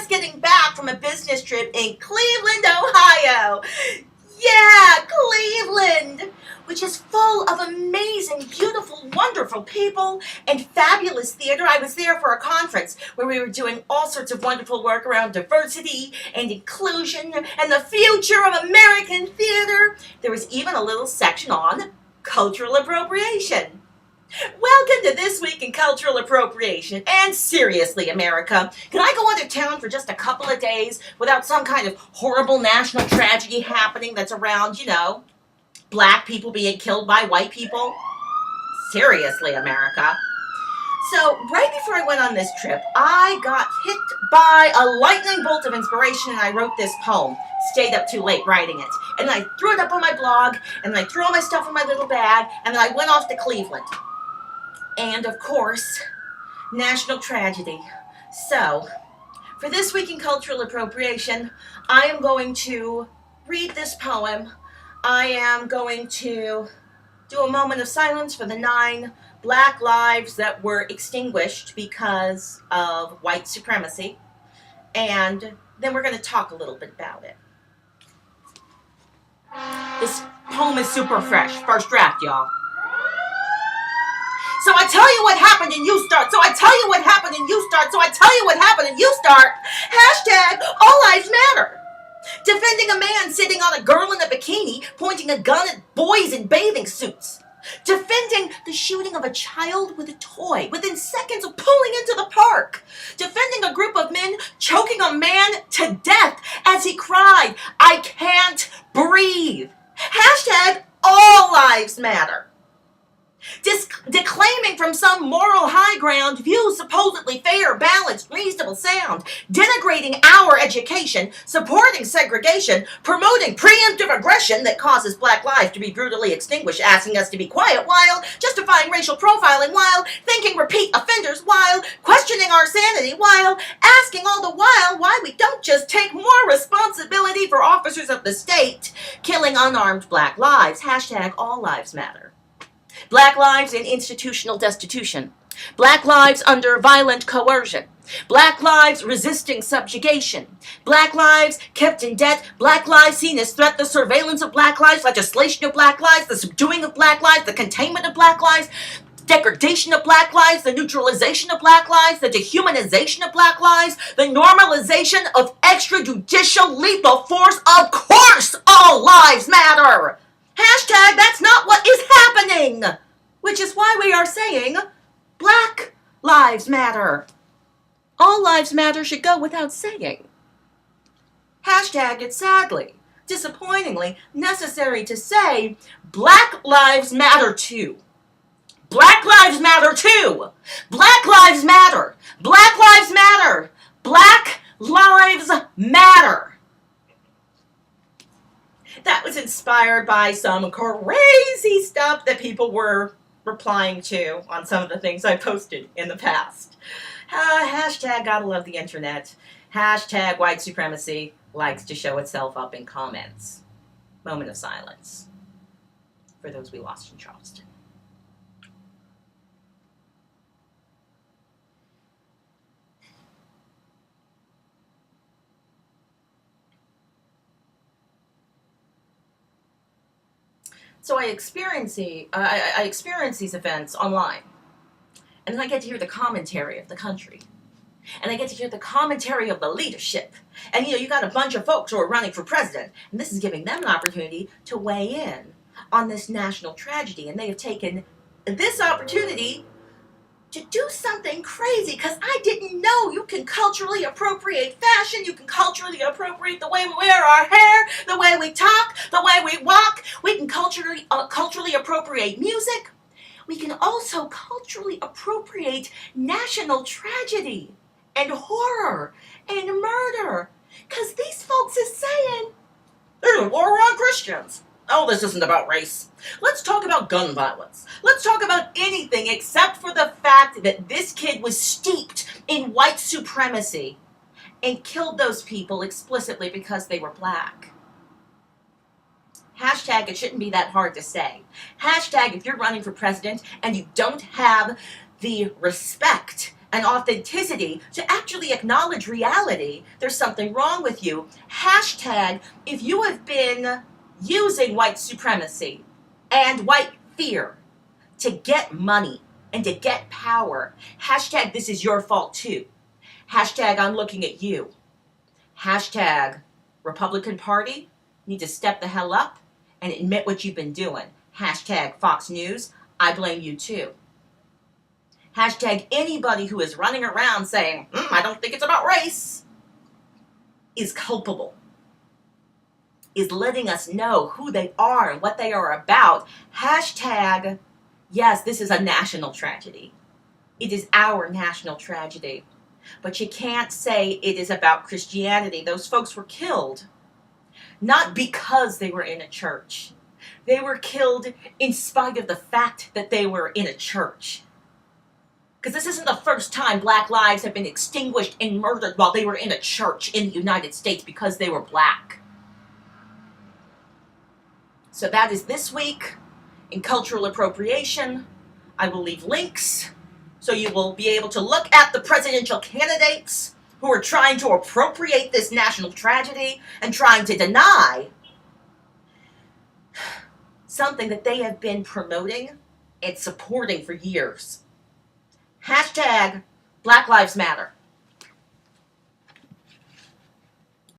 just getting back from a business trip in Cleveland, Ohio. Yeah, Cleveland, which is full of amazing, beautiful, wonderful people and fabulous theater. I was there for a conference where we were doing all sorts of wonderful work around diversity and inclusion and the future of American theater. There was even a little section on cultural appropriation. Welcome to This Week in Cultural Appropriation. And seriously, America, can I go out of town for just a couple of days without some kind of horrible national tragedy happening that's around, black people being killed by white people? Seriously, America. So, right before I went on this trip, I got hit by a lightning bolt of inspiration and I wrote this poem. Stayed up too late writing it. And then I threw it up on my blog, and then I threw all my stuff in my little bag, and then I went off to Cleveland. And, of course, national tragedy. So, for This Week in Cultural Appropriation, I am going to read this poem. I am going to do a moment of silence for the 9 black lives that were extinguished because of white supremacy. And then we're going to talk a little bit about it. This poem is super fresh. First draft, y'all. So I tell you what happened and you start. So I tell you what happened and you start. So I tell you what happened and you start. Hashtag All Lives Matter. Defending a man sitting on a girl in a bikini, pointing a gun at boys in bathing suits. Defending the shooting of a child with a toy within seconds of pulling into the park. Defending a group of men choking a man to death as he cried, "I can't breathe." Hashtag All Lives Matter. Declaiming from some moral high ground views supposedly fair, balanced, reasonable, sound, denigrating our education, supporting segregation, promoting preemptive aggression that causes black lives to be brutally extinguished, asking us to be quiet while justifying racial profiling, while thinking repeat offenders, while questioning our sanity, while asking all the while why we don't just take more responsibility for officers of the state killing unarmed black lives. Hashtag All Lives Matter. Black lives in institutional destitution. Black lives under violent coercion. Black lives resisting subjugation. Black lives kept in debt. Black lives seen as threat. The surveillance of black lives, legislation of black lives, the subduing of black lives, the containment of black lives, degradation of black lives, the neutralization of black lives, the dehumanization of black lives, the normalization of extrajudicial lethal force. Of course, all lives matter. Hashtag that's not what is happening, which is why we are saying Black Lives Matter. All lives matter should go without saying. Hashtag it's sadly, disappointingly necessary to say Black Lives Matter too. Black Lives Matter too. Black Lives Matter. Black Lives Matter. Black Lives Matter. That was inspired by some crazy stuff that people were replying to on some of the things I posted in the past. Hashtag gotta love the internet. Hashtag white supremacy likes to show itself up in comments. Moment of silence for those we lost in Charleston. So I experience these events online, and then I get to hear the commentary of the country, and I get to hear the commentary of the leadership, and you got a bunch of folks who are running for president, and this is giving them an opportunity to weigh in on this national tragedy, and they have taken this opportunity to do something crazy, because I didn't know you can culturally appropriate fashion, you can culturally appropriate the way we wear our hair, the way we talk, the way we walk, we can culturally appropriate music, we can also culturally appropriate national tragedy and horror and murder, because these folks is saying, there's a war on Christians. Oh, this isn't about race. Let's talk about gun violence. Let's talk about anything except for the fact that this kid was steeped in white supremacy and killed those people explicitly because they were black. Hashtag it shouldn't be that hard to say. Hashtag if you're running for president and you don't have the respect and authenticity to actually acknowledge reality, there's something wrong with you. Hashtag, if you have been using white supremacy and white fear to get money and to get power, hashtag, this is your fault too. Hashtag, I'm looking at you. Hashtag, Republican Party, need to step the hell up and admit what you've been doing. Hashtag, Fox News, I blame you too. Hashtag, anybody who is running around saying, I don't think it's about race, is culpable, is letting us know who they are and what they are about. Hashtag, yes, this is a national tragedy. It is our national tragedy. But you can't say it is about Christianity. Those folks were killed, not because they were in a church. They were killed in spite of the fact that they were in a church. Because this isn't the first time black lives have been extinguished and murdered while they were in a church in the United States because they were black. So that is this week in Cultural Appropriation. I will leave links so you will be able to look at the presidential candidates who are trying to appropriate this national tragedy and trying to deny something that they have been promoting and supporting for years. Hashtag Black Lives Matter.